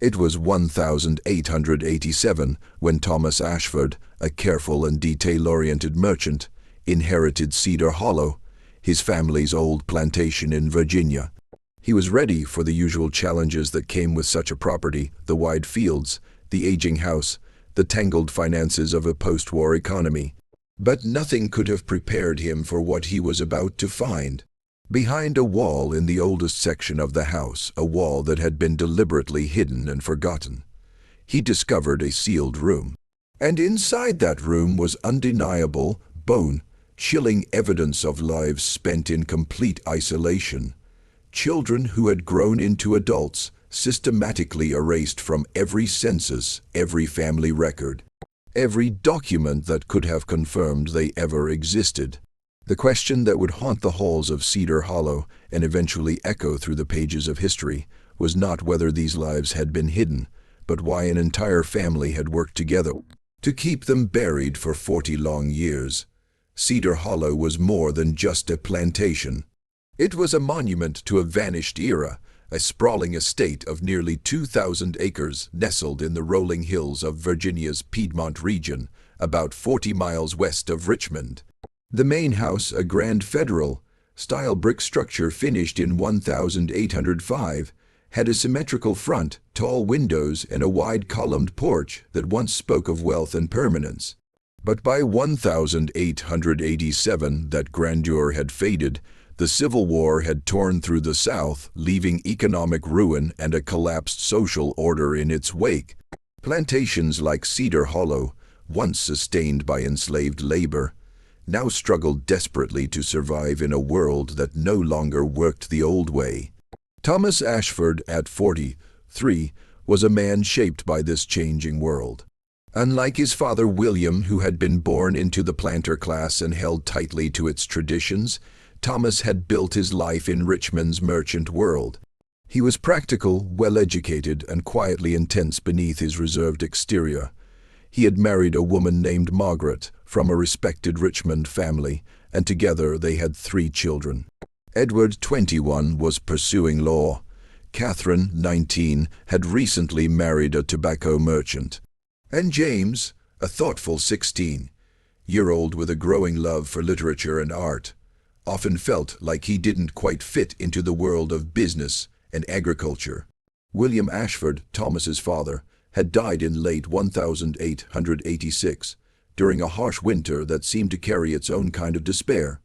It was 1887 when Thomas Ashford, a careful and detail-oriented merchant, inherited Cedar Hollow, his family's old plantation in Virginia. He was ready for the usual challenges that came with such a property: the wide fields, the aging house, the tangled finances of a post-war economy. But nothing could have prepared him for what he was about to find. Behind a wall in the oldest section of the house, a wall that had been deliberately hidden and forgotten, he discovered a sealed room. And inside that room was undeniable, bone-chilling evidence of lives spent in complete isolation. Children who had grown into adults, systematically erased from every census, every family record, every document that could have confirmed they ever existed. The question that would haunt the halls of Cedar Hollow and eventually echo through the pages of history was not whether these lives had been hidden, but why an entire family had worked together to keep them buried for 40 long years. Cedar Hollow was more than just a plantation. It was a monument to a vanished era, a sprawling estate of nearly 2,000 acres nestled in the rolling hills of Virginia's Piedmont region, about 40 miles west of Richmond. The main house, a grand Federal-style brick structure finished in 1805, had a symmetrical front, tall windows, and a wide columned porch that once spoke of wealth and permanence. But by 1887, that grandeur had faded. The Civil War had torn through the South, leaving economic ruin and a collapsed social order in its wake. Plantations like Cedar Hollow, once sustained by enslaved labor, now struggled desperately to survive in a world that no longer worked the old way. Thomas Ashford, at 43, was a man shaped by this changing world. Unlike his father William, who had been born into the planter class and held tightly to its traditions, Thomas had built his life in Richmond's merchant world. He was practical, well-educated, and quietly intense beneath his reserved exterior. He had married a woman named Margaret from a respected Richmond family, and together they had 3 children. Edward, 21, was pursuing law. Catherine, 19, had recently married a tobacco merchant. And James, a thoughtful 16-year-old with a growing love for literature and art, often felt like he didn't quite fit into the world of business and agriculture. William Ashford, Thomas's father, had died in late 1886, during a harsh winter that seemed to carry its own kind of despair.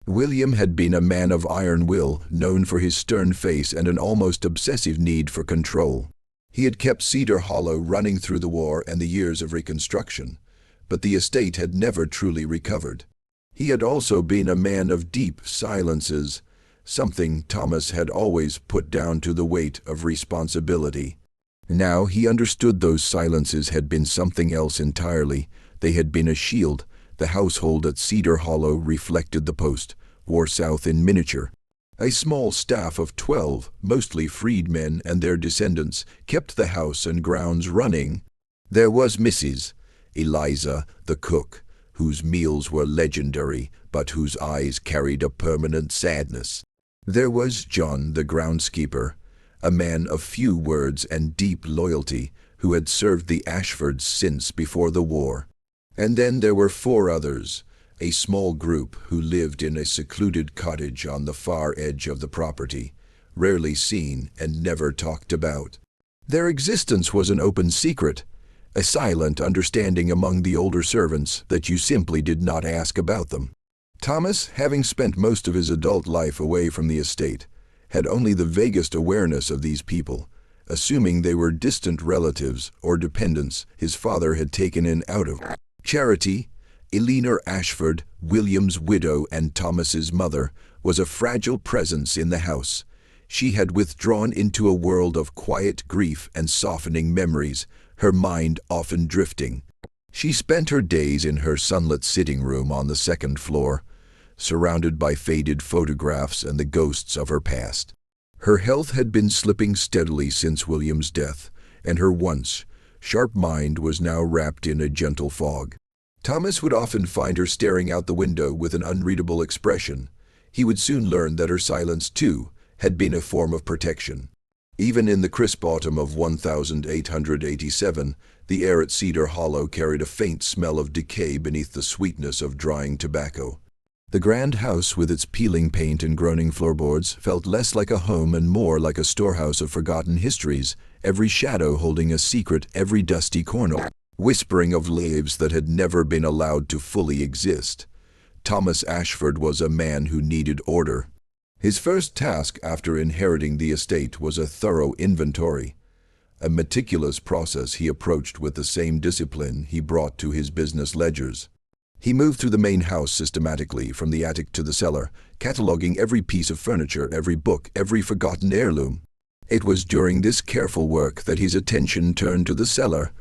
William had been a man of iron will, known for his stern face and an almost obsessive need for control. He had kept Cedar Hollow running through the war and the years of Reconstruction, but the estate had never truly recovered. He had also been a man of deep silences, something Thomas had always put down to the weight of responsibility. Now he understood those silences had been something else entirely. They had been a shield. The household at Cedar Hollow reflected the post-war South in miniature. A small staff of 12, mostly freedmen and their descendants, kept the house and grounds running. There was Mrs. Eliza, the cook, whose meals were legendary, but whose eyes carried a permanent sadness. There was John, the groundskeeper, a man of few words and deep loyalty, who had served the Ashfords since before the war. And then there were 4 others, a small group who lived in a secluded cottage on the far edge of the property, rarely seen and never talked about. Their existence was an open secret, a silent understanding among the older servants that you simply did not ask about them. Thomas, having spent most of his adult life away from the estate, had only the vaguest awareness of these people, assuming they were distant relatives or dependents his father had taken in out of charity. Eleanor Ashford, William's widow and Thomas's mother, was a fragile presence in the house. She had withdrawn into a world of quiet grief and softening memories, her mind often drifting. She spent her days in her sunlit sitting room on the 2nd floor, surrounded by faded photographs and the ghosts of her past. Her health had been slipping steadily since William's death, and her once sharp mind was now wrapped in a gentle fog. Thomas would often find her staring out the window with an unreadable expression. He would soon learn that her silence, too, had been a form of protection. Even in the crisp autumn of 1887, the air at Cedar Hollow carried a faint smell of decay beneath the sweetness of drying tobacco. The grand house, with its peeling paint and groaning floorboards, felt less like a home and more like a storehouse of forgotten histories, every shadow holding a secret, every dusty corner whispering of lives that had never been allowed to fully exist. Thomas Ashford was a man who needed order. His first task after inheriting the estate was a thorough inventory, a meticulous process he approached with the same discipline he brought to his business ledgers. He moved through the main house systematically, from the attic to the cellar, cataloging every piece of furniture, every book, every forgotten heirloom. It was during this careful work that his attention turned to the cellar.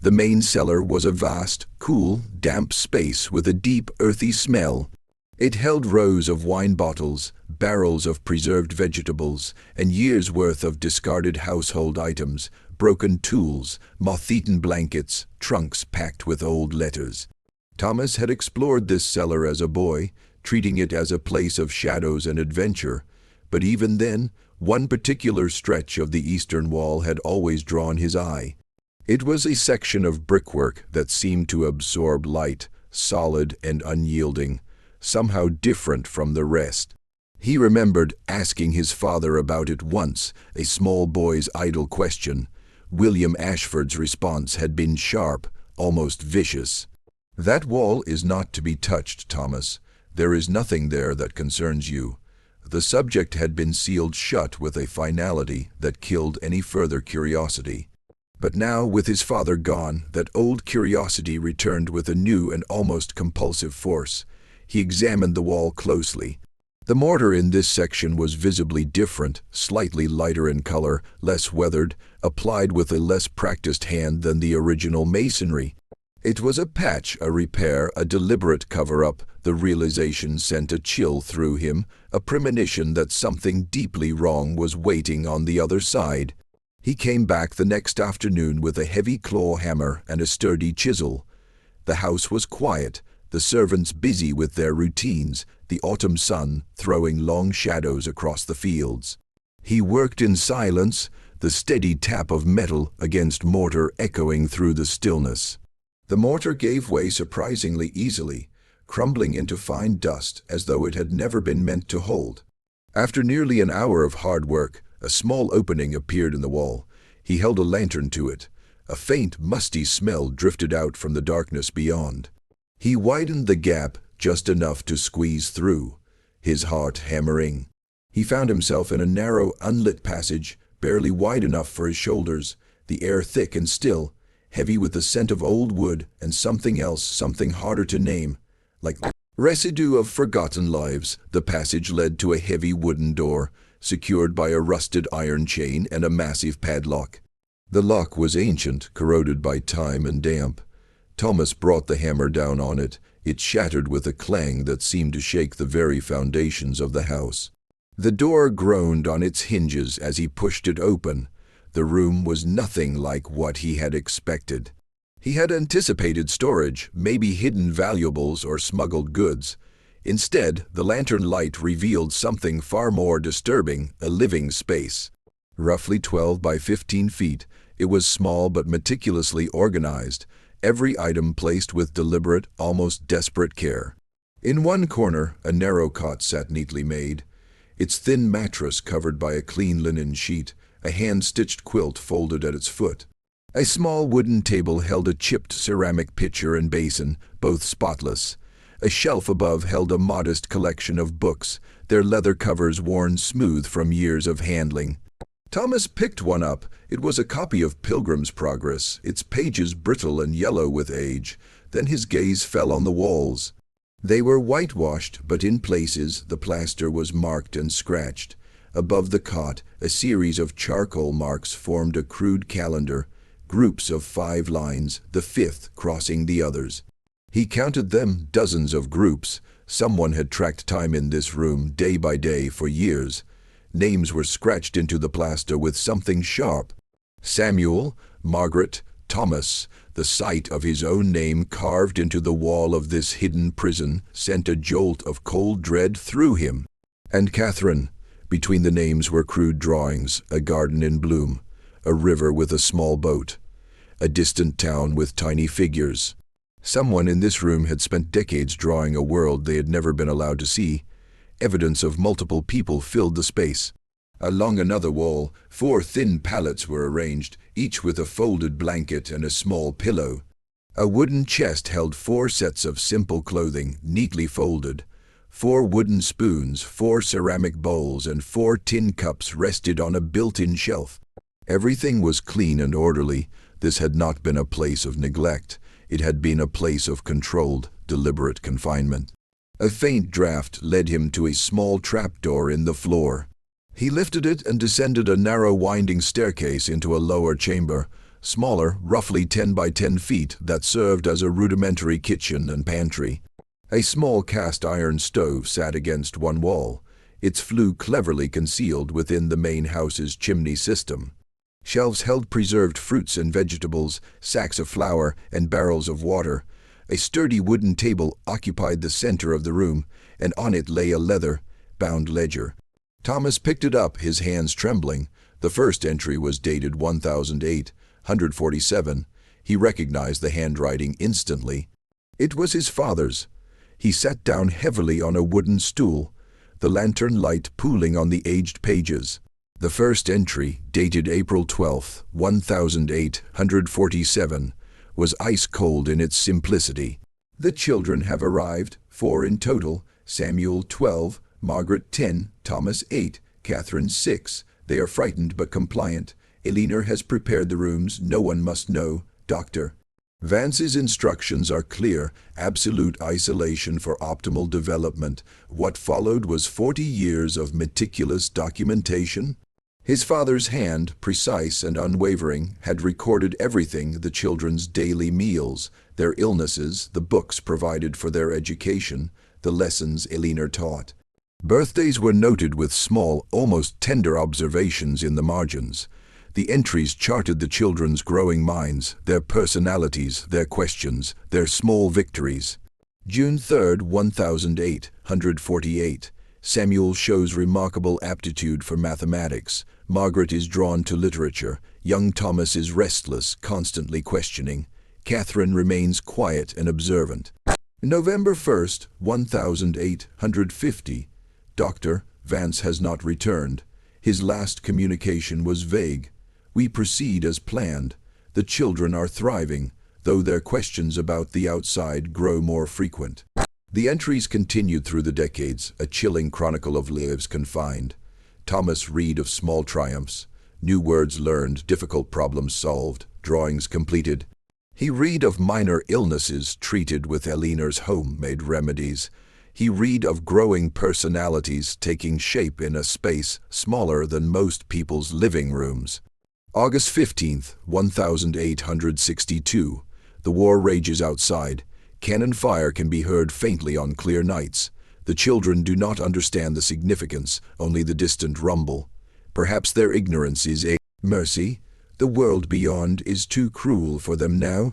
The main cellar was a vast, cool, damp space with a deep, earthy smell. It held rows of wine bottles, barrels of preserved vegetables, and years' worth of discarded household items, broken tools, moth-eaten blankets, trunks packed with old letters. Thomas had explored this cellar as a boy, treating it as a place of shadows and adventure, but even then, one particular stretch of the eastern wall had always drawn his eye. It was a section of brickwork that seemed to absorb light, solid and unyielding, somehow different from the rest. He remembered asking his father about it once, a small boy's idle question. William Ashford's response had been sharp, almost vicious. "That wall is not to be touched, Thomas. There is nothing there that concerns you." The subject had been sealed shut with a finality that killed any further curiosity. But now, with his father gone, that old curiosity returned with a new and almost compulsive force. He examined the wall closely. The mortar in this section was visibly different, slightly lighter in color, less weathered, applied with a less practiced hand than the original masonry. It was a patch, a repair, a deliberate cover-up. The realization sent a chill through him, a premonition that something deeply wrong was waiting on the other side. He came back the next afternoon with a heavy claw hammer and a sturdy chisel. The house was quiet, the servants busy with their routines, the autumn sun throwing long shadows across the fields. He worked in silence, the steady tap of metal against mortar echoing through the stillness. The mortar gave way surprisingly easily, crumbling into fine dust as though it had never been meant to hold. After nearly an hour of hard work, a small opening appeared in the wall. He held a lantern to it. A faint, musty smell drifted out from the darkness beyond. He widened the gap just enough to squeeze through, his heart hammering. He found himself in a narrow, unlit passage, barely wide enough for his shoulders, the air thick and still, heavy with the scent of old wood and something else, something harder to name, like residue of forgotten lives. The passage led to a heavy wooden door, secured by a rusted iron chain and a massive padlock. The lock was ancient, corroded by time and damp. Thomas brought the hammer down on it. It shattered with a clang that seemed to shake the very foundations of the house. The door groaned on its hinges as he pushed it open. The room was nothing like what he had expected. He had anticipated storage, maybe hidden valuables or smuggled goods. Instead, the lantern light revealed something far more disturbing, a living space. Roughly 12 by 15 feet, it was small but meticulously organized, every item placed with deliberate, almost desperate care. In one corner, a narrow cot sat neatly made, its thin mattress covered by a clean linen sheet, a hand-stitched quilt folded at its foot. A small wooden table held a chipped ceramic pitcher and basin, both spotless. A shelf above held a modest collection of books, their leather covers worn smooth from years of handling. Thomas picked one up. It was a copy of Pilgrim's Progress, its pages brittle and yellow with age. Then his gaze fell on the walls. They were whitewashed, but in places the plaster was marked and scratched. Above the cot, a series of charcoal marks formed a crude calendar, groups of 5 lines, the 5th crossing the others. He counted them, dozens of groups. Someone had tracked time in this room day by day for years. Names were scratched into the plaster with something sharp. Samuel, Margaret, Thomas. The sight of his own name carved into the wall of this hidden prison sent a jolt of cold dread through him. And Catherine, Between the names were crude drawings, a garden in bloom, a river with a small boat, a distant town with tiny figures. Someone in this room had spent decades drawing a world they had never been allowed to see. Evidence of multiple people filled the space. Along another wall, 4 thin pallets were arranged, each with a folded blanket and a small pillow. A wooden chest held 4 sets of simple clothing, neatly folded. 4 wooden spoons, 4 ceramic bowls, and 4 tin cups rested on a built-in shelf. Everything was clean and orderly. This had not been a place of neglect. It had been a place of controlled, deliberate confinement. A faint draft led him to a small trapdoor in the floor. He lifted it and descended a narrow winding staircase into a lower chamber, smaller, roughly 10 by 10 feet, that served as a rudimentary kitchen and pantry. A small cast-iron stove sat against one wall, its flue cleverly concealed within the main house's chimney system. Shelves held preserved fruits and vegetables, sacks of flour, and barrels of water. A sturdy wooden table occupied the center of the room, and on it lay a leather-bound ledger. Thomas picked it up, his hands trembling. The first entry was dated 1847. He recognized the handwriting instantly. It was his father's. He sat down heavily on a wooden stool, the lantern light pooling on the aged pages. The first entry, dated April 12, 1847, was ice-cold in its simplicity. The children have arrived, 4 in total, Samuel 12, Margaret 10, Thomas 8, Catherine 6. They are frightened but compliant. Eleanor has prepared the rooms. No one must know. Dr. Vance's instructions are clear: absolute isolation for optimal development. What followed was 40 years of meticulous documentation. His father's hand, precise and unwavering, had recorded everything: the children's daily meals, their illnesses, the books provided for their education, the lessons Eleanor taught. Birthdays were noted with small, almost tender observations in the margins. The entries charted the children's growing minds, their personalities, their questions, their small victories. June 3, 1848. Samuel shows remarkable aptitude for mathematics. Margaret is drawn to literature. Young Thomas is restless, constantly questioning. Catherine remains quiet and observant. November 1, 1850. Dr. Vance has not returned. His last communication was vague. We proceed as planned. The children are thriving, though their questions about the outside grow more frequent. The entries continued through the decades, a chilling chronicle of lives confined. Thomas read of small triumphs, new words learned, difficult problems solved, drawings completed. He read of minor illnesses treated with Eleanor's homemade remedies. He read of growing personalities taking shape in a space smaller than most people's living rooms. August 15, 1862. The war rages outside. Cannon fire can be heard faintly on clear nights. The children do not understand the significance, only the distant rumble. Perhaps their ignorance is a mercy. The world beyond is too cruel for them now.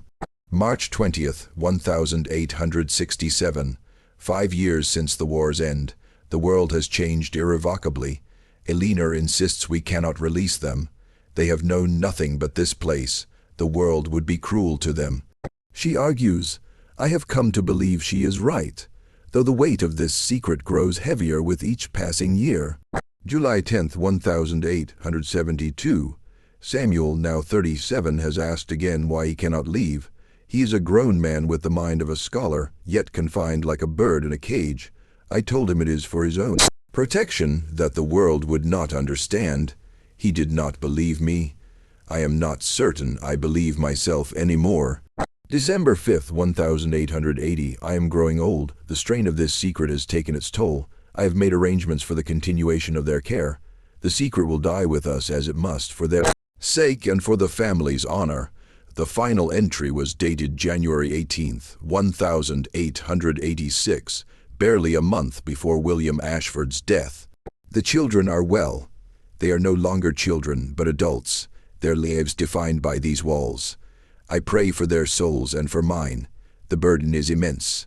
March 20, 1867. 5 years since the war's end. The world has changed irrevocably. Eleanor insists we cannot release them. They have known nothing but this place. The world would be cruel to them. She argues. I have come to believe she is right, though the weight of this secret grows heavier with each passing year. July 10, 1872. Samuel, now 37, has asked again why he cannot leave. He is a grown man with the mind of a scholar, yet confined like a bird in a cage. I told him it is for his own protection, that the world would not understand. He did not believe me. I am not certain I believe myself any more. December 5, 1880. I am growing old. The strain of this secret has taken its toll. I have made arrangements for the continuation of their care. The secret will die with us, as it must, for their sake and for the family's honor. The final entry was dated January 18, 1886, barely a month before William Ashford's death. The children are well. They are no longer children, but adults, their lives defined by these walls. I pray for their souls and for mine. The burden is immense.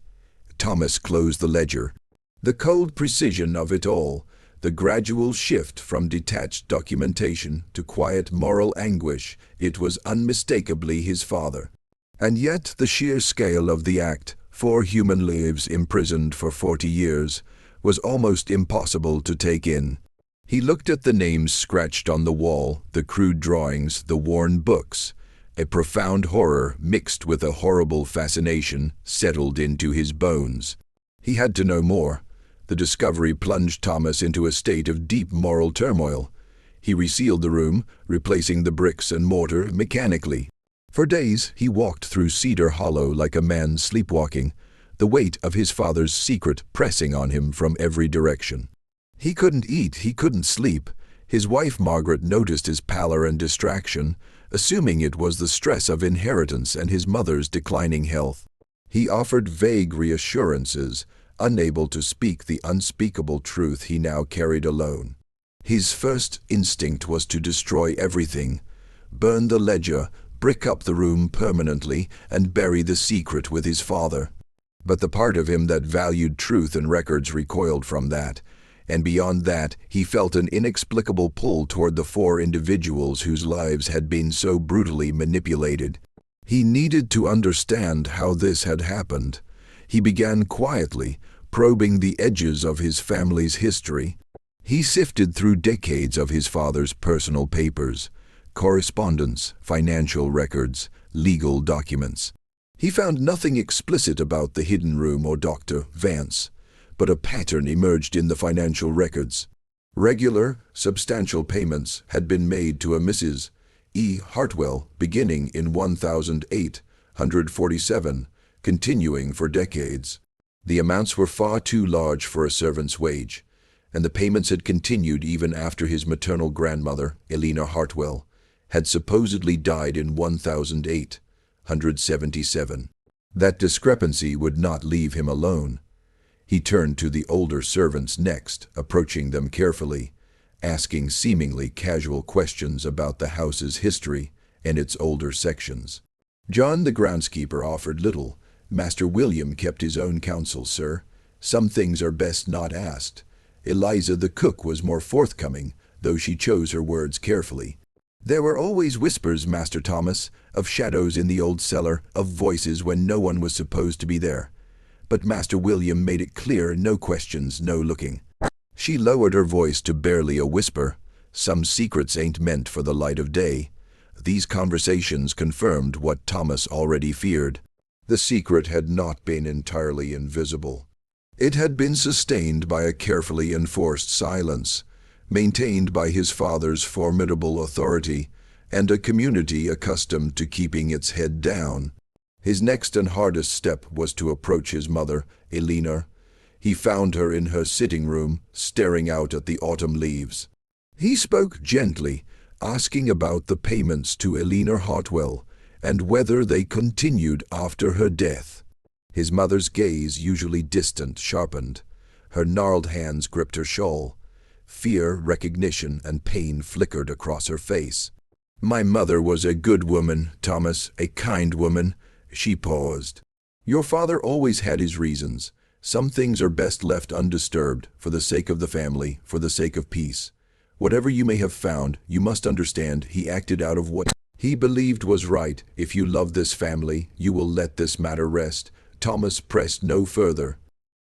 Thomas closed the ledger. The cold precision of it all, the gradual shift from detached documentation to quiet moral anguish. It was unmistakably his father. And yet the sheer scale of the act, 4 human lives imprisoned for 40 years, was almost impossible to take in. He looked at the names scratched on the wall, the crude drawings, the worn books. A profound horror mixed with a horrible fascination settled into his bones. He had to know more. The discovery plunged Thomas into a state of deep moral turmoil. He resealed the room, replacing the bricks and mortar mechanically. For days he walked through Cedar Hollow like a man sleepwalking, the weight of his father's secret pressing on him from every direction. He couldn't eat, he couldn't sleep. His wife Margaret noticed his pallor and distraction, assuming it was the stress of inheritance and his mother's declining health. He offered vague reassurances, unable to speak the unspeakable truth he now carried alone. His first instinct was to destroy everything, burn the ledger, brick up the room permanently, and bury the secret with his father. But the part of him that valued truth and records recoiled from that, and beyond that he felt an inexplicable pull toward the 4 individuals whose lives had been so brutally manipulated. He needed to understand how this had happened. He began quietly, probing the edges of his family's history. He sifted through decades of his father's personal papers, correspondence, financial records, legal documents. He found nothing explicit about the hidden room or Dr. Vance, but a pattern emerged in the financial records. Regular, substantial payments had been made to a Mrs. E. Hartwell beginning in 1847, continuing for decades. The amounts were far too large for a servant's wage, and the payments had continued even after his maternal grandmother, Eleanor Hartwell, had supposedly died in 1877. That discrepancy would not leave him alone. He turned to the older servants next, approaching them carefully, asking seemingly casual questions about the house's history and its older sections. John the groundskeeper offered little. Master William kept his own counsel, sir. Some things are best not asked. Eliza the cook was more forthcoming, though she chose her words carefully. There were always whispers, Master Thomas, of shadows in the old cellar, of voices when no one was supposed to be there. But Master William made it clear, no questions, no looking. She lowered her voice to barely a whisper. Some secrets ain't meant for the light of day. These conversations confirmed what Thomas already feared. The secret had not been entirely invisible. It had been sustained by a carefully enforced silence, maintained by his father's formidable authority, and a community accustomed to keeping its head down. His next and hardest step was to approach his mother, Eleanor. He found her in her sitting room, staring out at the autumn leaves. He spoke gently, asking about the payments to Eleanor Hartwell, and whether they continued after her death. His mother's gaze, usually distant, sharpened. Her gnarled hands gripped her shawl. Fear, recognition, and pain flickered across her face. My mother was a good woman, Thomas, a kind woman. She paused. Your father always had his reasons. Some things are best left undisturbed, for the sake of the family, for the sake of peace. Whatever you may have found, you must understand he acted out of what he believed was right. If you love this family, you will let this matter rest. Thomas pressed no further.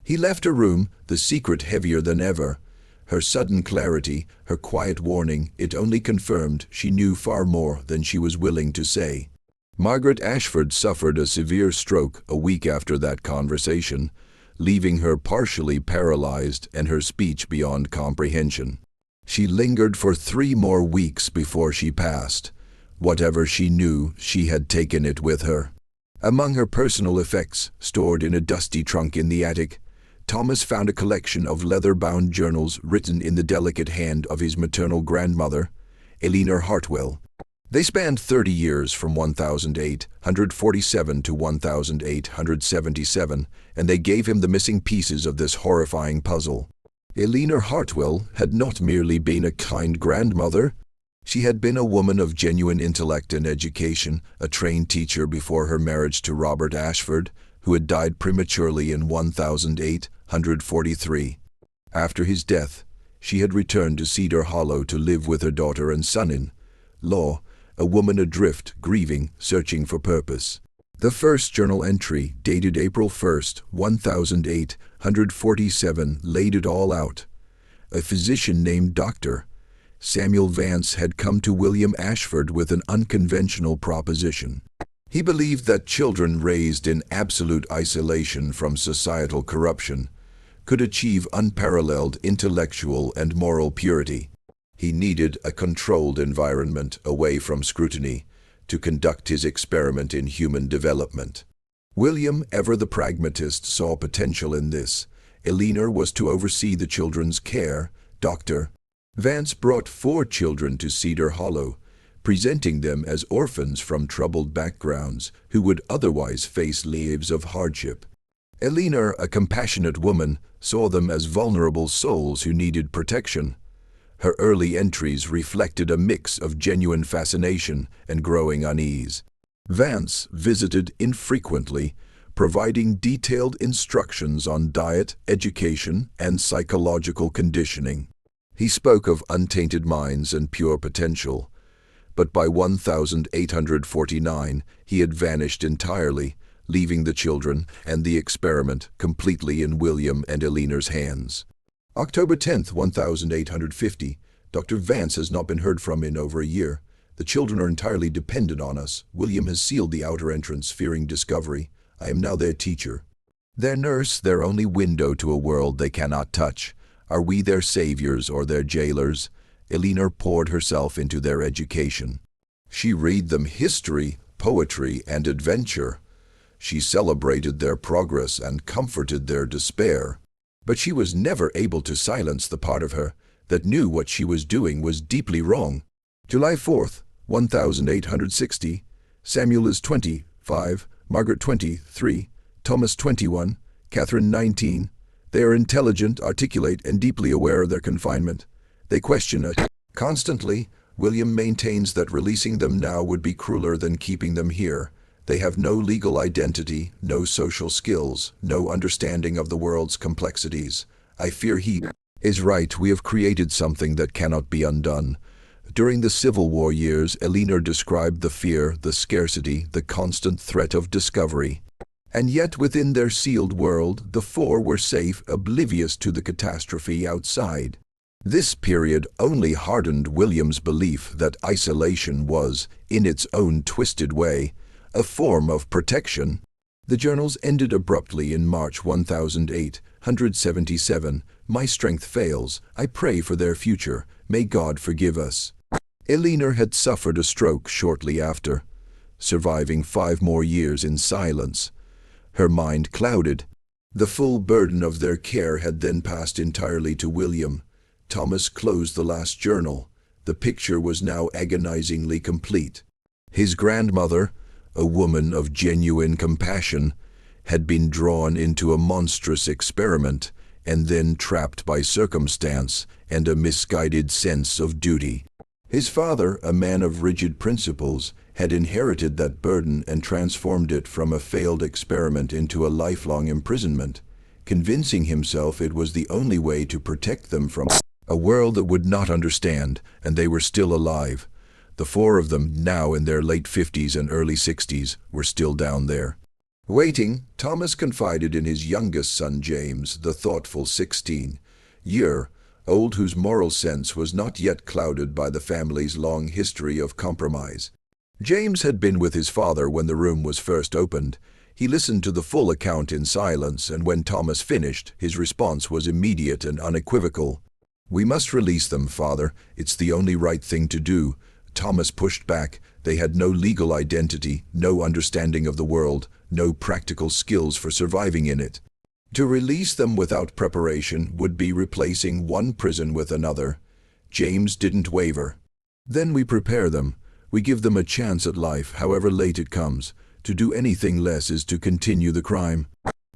He left her room, the secret heavier than ever. Her sudden clarity, her quiet warning, it only confirmed she knew far more than she was willing to say. Margaret Ashford suffered a severe stroke a week after that conversation, leaving her partially paralyzed and her speech beyond comprehension. She lingered for 3 more weeks before she passed. Whatever she knew, she had taken it with her. Among her personal effects, stored in a dusty trunk in the attic, Thomas found a collection of leather-bound journals written in the delicate hand of his maternal grandmother, Eleanor Hartwell. They spanned 30 years from 1847 to 1877, and they gave him the missing pieces of this horrifying puzzle. Eleanor Hartwell had not merely been a kind grandmother. She had been a woman of genuine intellect and education, a trained teacher before her marriage to Robert Ashford, who had died prematurely in 1843. After his death, She had returned to Cedar Hollow to live with her daughter and son-in-law, a woman adrift, grieving, searching for purpose. The first journal entry, dated April 1st, 1847, laid it all out. A physician named Dr. Samuel Vance had come to William Ashford with an unconventional proposition. He believed that children raised in absolute isolation from societal corruption could achieve unparalleled intellectual and moral purity. He needed a controlled environment away from scrutiny to conduct his experiment in human development. William, ever the pragmatist, saw potential in this. Eleanor was to oversee the children's care. Dr. Vance brought 4 children to Cedar Hollow, presenting them as orphans from troubled backgrounds who would otherwise face lives of hardship. Eleanor, a compassionate woman, saw them as vulnerable souls who needed protection. Her early entries reflected a mix of genuine fascination and growing unease. Vance visited infrequently, providing detailed instructions on diet, education, and psychological conditioning. He spoke of untainted minds and pure potential, but by 1849 he had vanished entirely, leaving the children and the experiment completely in William and Eleanor's hands. October 10, 1850. Dr. Vance has not been heard from in over a year. The children are entirely dependent on us. William has sealed the outer entrance, fearing discovery. I am now their teacher. Their nurse, their only window to a world they cannot touch. Are we their saviors or their jailers? Eleanor poured herself into their education. She read them history, poetry, and adventure. She celebrated their progress and comforted their despair. But she was never able to silence the part of her that knew what she was doing was deeply wrong. July 4th, 1860. Samuel is 25, Margaret 23, Thomas 21, Catherine 19. They are intelligent, articulate, and deeply aware of their confinement. They question it constantly. William maintains that releasing them now would be crueler than keeping them here. They have no legal identity, no social skills, no understanding of the world's complexities. I fear he is right. We have created something that cannot be undone. During the Civil War years, Eleanor described the fear, the scarcity, the constant threat of discovery. And yet within their sealed world, the 4 were safe, oblivious to the catastrophe outside. This period only hardened William's belief that isolation was, in its own twisted way, a form of protection. The journals ended abruptly in March 1877. My strength fails. I pray for their future. May God forgive us. Eleanor had suffered a stroke shortly after, surviving 5 more years in silence. Her mind clouded. The full burden of their care had then passed entirely to William. Thomas closed the last journal. The picture was now agonizingly complete. His grandmother, a woman of genuine compassion, had been drawn into a monstrous experiment and then trapped by circumstance and a misguided sense of duty. His father, a man of rigid principles, had inherited that burden and transformed it from a failed experiment into a lifelong imprisonment, convincing himself it was the only way to protect them from a world that would not understand, and they were still alive. The 4 of them, now in their late 50s and early 60s, were still down there. Waiting, Thomas confided in his youngest son James, the thoughtful 16-year-old whose moral sense was not yet clouded by the family's long history of compromise. James had been with his father when the room was first opened. He listened to the full account in silence, and when Thomas finished, his response was immediate and unequivocal. "We must release them, Father. It's the only right thing to do." Thomas pushed back. They had no legal identity, no understanding of the world, no practical skills for surviving in it. To release them without preparation would be replacing one prison with another. James didn't waver. "Then we prepare them. We give them a chance at life, however late it comes. To do anything less is to continue the crime."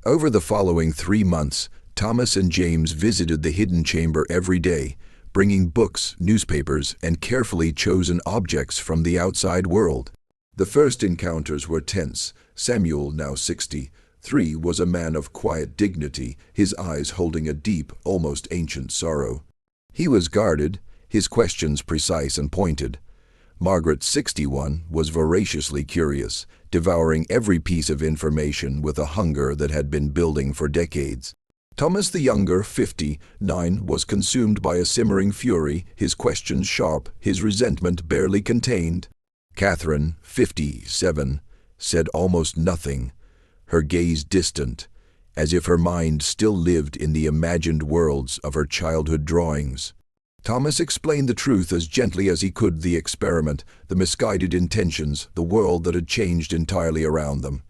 Over the following 3 months, Thomas and James visited the hidden chamber every day, bringing books, newspapers, and carefully chosen objects from the outside world. The first encounters were tense. Samuel, now 63, was a man of quiet dignity, his eyes holding a deep, almost ancient sorrow. He was guarded, his questions precise and pointed. Margaret, 61, was voraciously curious, devouring every piece of information with a hunger that had been building for decades. Thomas the younger, 59, was consumed by a simmering fury, his questions sharp, his resentment barely contained. Catherine, 57, said almost nothing, her gaze distant, as if her mind still lived in the imagined worlds of her childhood drawings. Thomas explained the truth as gently as he could: the experiment, the misguided intentions, the world that had changed entirely around them.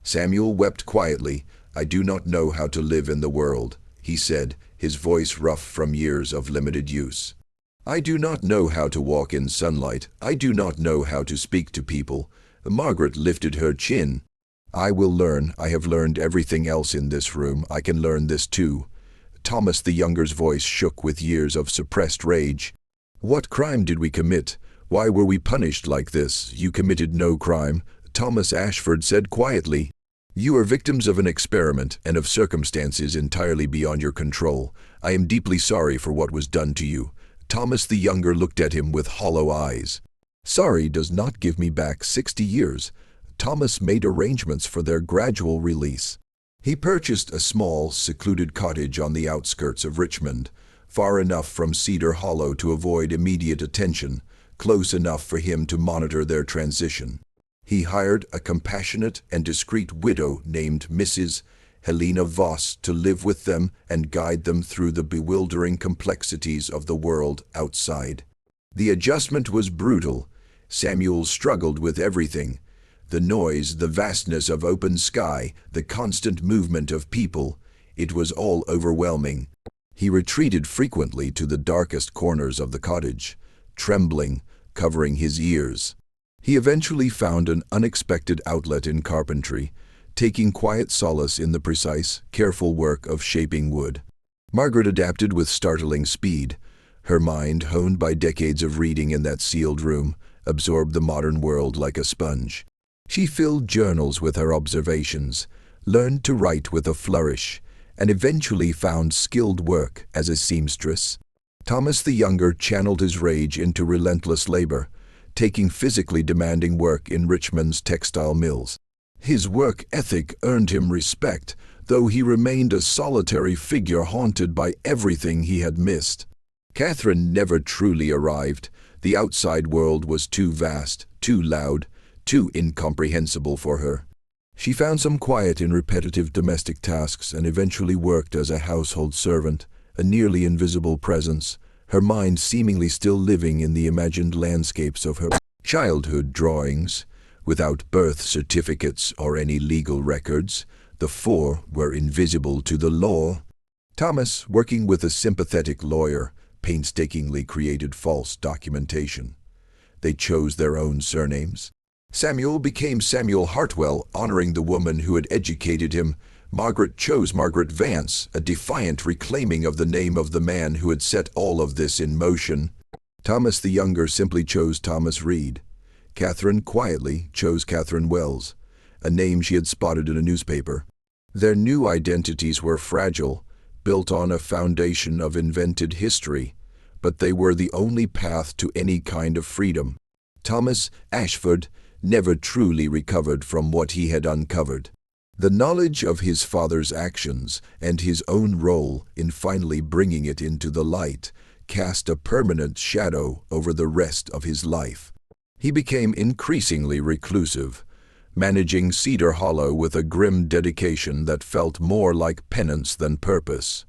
Samuel wept quietly. "I do not know how to live in the world," he said, his voice rough from years of limited use. "I do not know how to walk in sunlight. I do not know how to speak to people." Margaret lifted her chin. "I will learn. I have learned everything else in this room. I can learn this too." Thomas the younger's voice shook with years of suppressed rage. "What crime did we commit? Why were we punished like this?" "You committed no crime," Thomas Ashford said quietly. "You are victims of an experiment and of circumstances entirely beyond your control. I am deeply sorry for what was done to you." Thomas the younger looked at him with hollow eyes. "Sorry does not give me back 60 years. Thomas made arrangements for their gradual release. He purchased a small, secluded cottage on the outskirts of Richmond, far enough from Cedar Hollow to avoid immediate attention, close enough for him to monitor their transition. He hired a compassionate and discreet widow named Mrs. Helena Voss to live with them and guide them through the bewildering complexities of the world outside. The adjustment was brutal. Samuel struggled with everything: the noise, the vastness of open sky, the constant movement of people. It was all overwhelming. He retreated frequently to the darkest corners of the cottage, trembling, covering his ears. He eventually found an unexpected outlet in carpentry, taking quiet solace in the precise, careful work of shaping wood. Margaret adapted with startling speed. Her mind, honed by decades of reading in that sealed room, absorbed the modern world like a sponge. She filled journals with her observations, learned to write with a flourish, and eventually found skilled work as a seamstress. Thomas the younger channeled his rage into relentless labor, taking physically demanding work in Richmond's textile mills. His work ethic earned him respect, though he remained a solitary figure haunted by everything he had missed. Catherine never truly arrived. The outside world was too vast, too loud, too incomprehensible for her. She found some quiet in repetitive domestic tasks and eventually worked as a household servant, a nearly invisible presence, her mind seemingly still living in the imagined landscapes of her childhood drawings. Without birth certificates or any legal records, the four were invisible to the law. Thomas, working with a sympathetic lawyer, painstakingly created false documentation. They chose their own surnames. Samuel became Samuel Hartwell, honoring the woman who had educated him. Margaret chose Margaret Vance, a defiant reclaiming of the name of the man who had set all of this in motion. Thomas the younger simply chose Thomas Reed. Catherine quietly chose Catherine Wells, a name she had spotted in a newspaper. Their new identities were fragile, built on a foundation of invented history, but they were the only path to any kind of freedom. Thomas Ashford never truly recovered from what he had uncovered. The knowledge of his father's actions and his own role in finally bringing it into the light cast a permanent shadow over the rest of his life. He became increasingly reclusive, managing Cedar Hollow with a grim dedication that felt more like penance than purpose.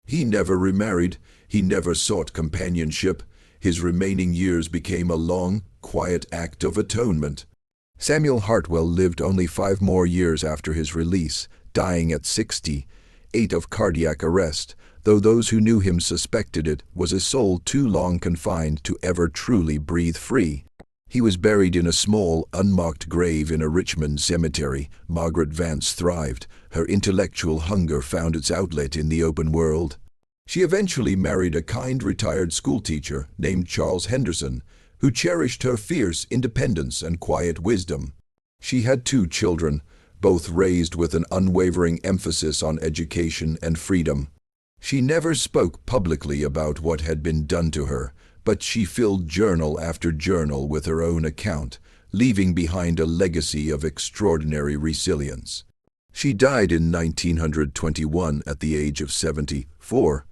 He never remarried. He never sought companionship. His remaining years became a long, quiet act of atonement. Samuel Hartwell lived only 5 more years after his release, dying at 68 of cardiac arrest, though those who knew him suspected it was a soul too long confined to ever truly breathe free. He was buried in a small, unmarked grave in a Richmond cemetery. Margaret Vance thrived. Her intellectual hunger found its outlet in the open world. She eventually married a kind retired schoolteacher named Charles Henderson, who cherished her fierce independence and quiet wisdom. She had 2 children, both raised with an unwavering emphasis on education and freedom. She never spoke publicly about what had been done to her, but she filled journal after journal with her own account, leaving behind a legacy of extraordinary resilience. She died in 1921 at the age of 74.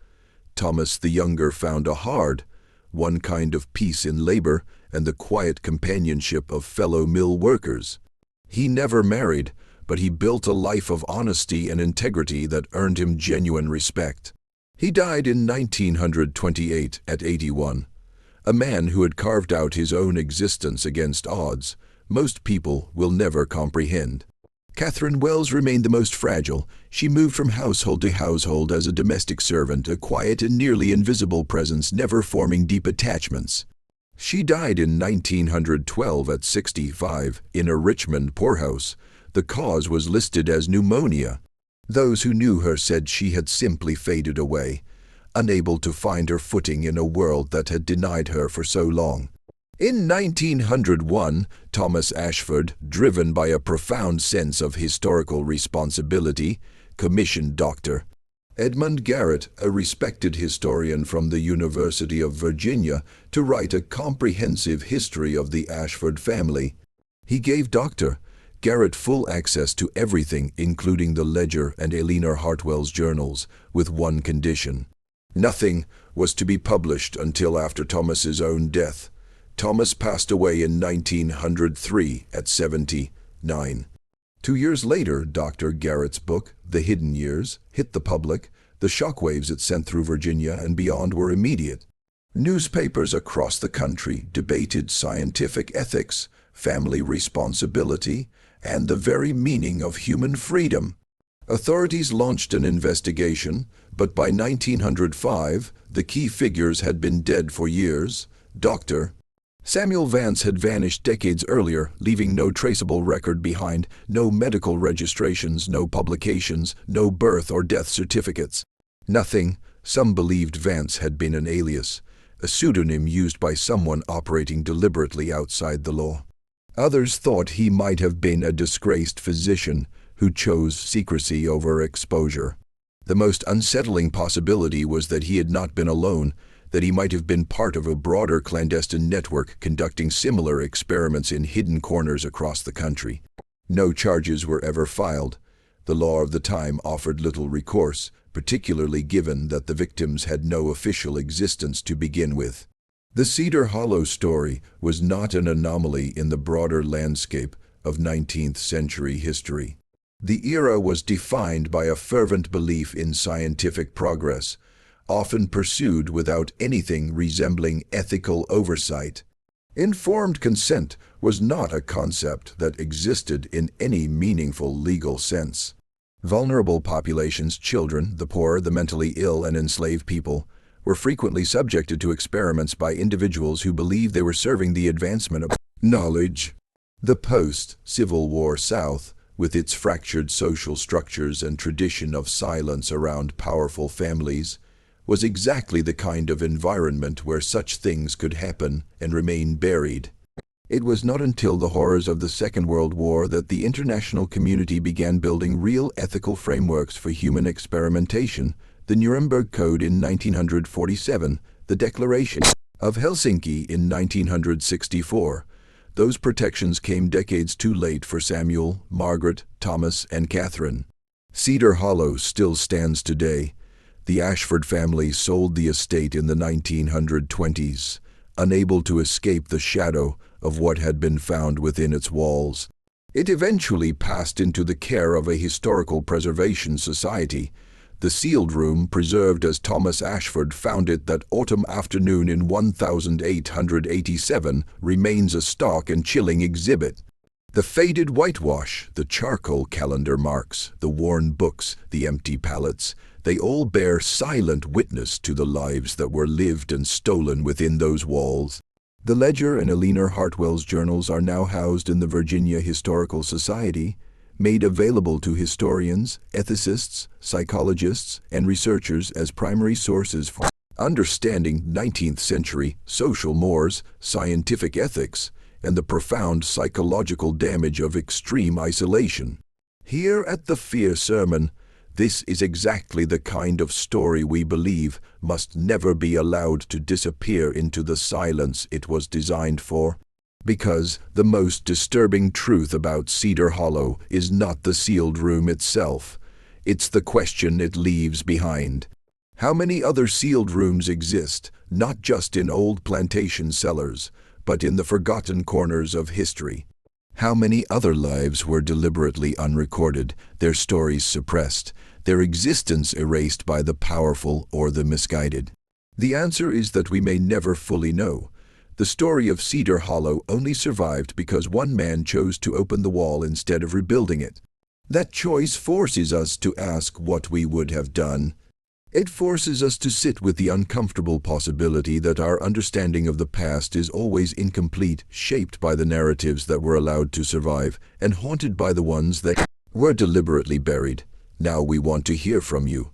Thomas the Younger found a hard, one kind of peace in labor and the quiet companionship of fellow mill workers. He never married, but he built a life of honesty and integrity that earned him genuine respect. He died in 1928 at 81. A man who had carved out his own existence against odds most people will never comprehend. Catherine Wells remained the most fragile. She moved from household to household as a domestic servant, a quiet and nearly invisible presence, never forming deep attachments. She died in 1912 at 65 in a Richmond poorhouse. The cause was listed as pneumonia. Those who knew her said she had simply faded away, unable to find her footing in a world that had denied her for so long. In 1901, Thomas Ashford, driven by a profound sense of historical responsibility, commissioned Dr. Edmund Garrett, a respected historian from the University of Virginia, to write a comprehensive history of the Ashford family. He gave Dr. Garrett full access to everything, including the ledger and Eleanor Hartwell's journals, with one condition. Nothing was to be published until after Thomas's own death. Thomas passed away in 1903 at 79. 2 years later, Dr. Garrett's book, The Hidden Years, hit the public. The shockwaves it sent through Virginia and beyond were immediate. Newspapers across the country debated scientific ethics, family responsibility, and the very meaning of human freedom. Authorities launched an investigation, but by 1905, the key figures had been dead for years. Dr. Samuel Vance had vanished decades earlier, leaving no traceable record behind, no medical registrations, no publications, no birth or death certificates. Nothing. Some believed Vance had been an alias, a pseudonym used by someone operating deliberately outside the law. Others thought he might have been a disgraced physician who chose secrecy over exposure. The most unsettling possibility was that he had not been alone, that he might have been part of a broader clandestine network conducting similar experiments in hidden corners across the country. No charges were ever filed. The law of the time offered little recourse, particularly given that the victims had no official existence to begin with. The Cedar Hollow story was not an anomaly in the broader landscape of 19th century history. The era was defined by a fervent belief in scientific progress, often pursued without anything resembling ethical oversight. Informed consent was not a concept that existed in any meaningful legal sense. Vulnerable populations, children, the poor, the mentally ill, and enslaved people, were frequently subjected to experiments by individuals who believed they were serving the advancement of knowledge. The post-Civil War South, with its fractured social structures and tradition of silence around powerful families, was exactly the kind of environment where such things could happen and remain buried. It was not until the horrors of the Second World War that the international community began building real ethical frameworks for human experimentation. The Nuremberg Code in 1947, the Declaration of Helsinki in 1964. Those protections came decades too late for Samuel, Margaret, Thomas, and Catherine. Cedar Hollow still stands today. The Ashford family sold the estate in the 1920s, unable to escape the shadow of what had been found within its walls. It eventually passed into the care of a historical preservation society. The sealed room, preserved as Thomas Ashford found it that autumn afternoon in 1887, remains a stark and chilling exhibit. The faded whitewash, the charcoal calendar marks, the worn books, the empty pallets, they all bear silent witness to the lives that were lived and stolen within those walls. The ledger and Eleanor Hartwell's journals are now housed in the Virginia Historical Society, made available to historians, ethicists, psychologists, and researchers as primary sources for understanding 19th century social mores, scientific ethics, and the profound psychological damage of extreme isolation. Here at the Fear Sermon, This is exactly the kind of story we believe must never be allowed to disappear into the silence it was designed for. Because the most disturbing truth about Cedar Hollow is not the sealed room itself. It's the question it leaves behind. How many other sealed rooms exist, not just in old plantation cellars, but in the forgotten corners of history? How many other lives were deliberately unrecorded, their stories suppressed, their existence erased by the powerful or the misguided? The answer is that we may never fully know. The story of Cedar Hollow only survived because one man chose to open the wall instead of rebuilding it. That choice forces us to ask what we would have done. It forces us to sit with the uncomfortable possibility that our understanding of the past is always incomplete, shaped by the narratives that were allowed to survive, and haunted by the ones that were deliberately buried. Now we want to hear from you.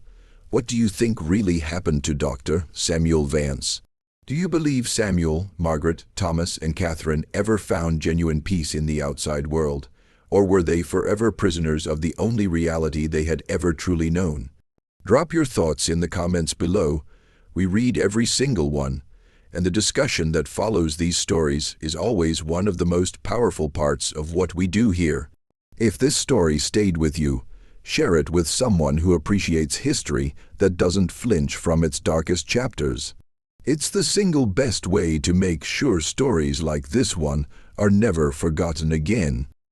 What do you think really happened to Dr. Samuel Vance? Do you believe Samuel, Margaret, Thomas, and Catherine ever found genuine peace in the outside world? Or were they forever prisoners of the only reality they had ever truly known? Drop your thoughts in the comments below. We read every single one, and the discussion that follows these stories is always one of the most powerful parts of what we do here. If this story stayed with you, share it with someone who appreciates history that doesn't flinch from its darkest chapters. It's the single best way to make sure stories like this one are never forgotten again.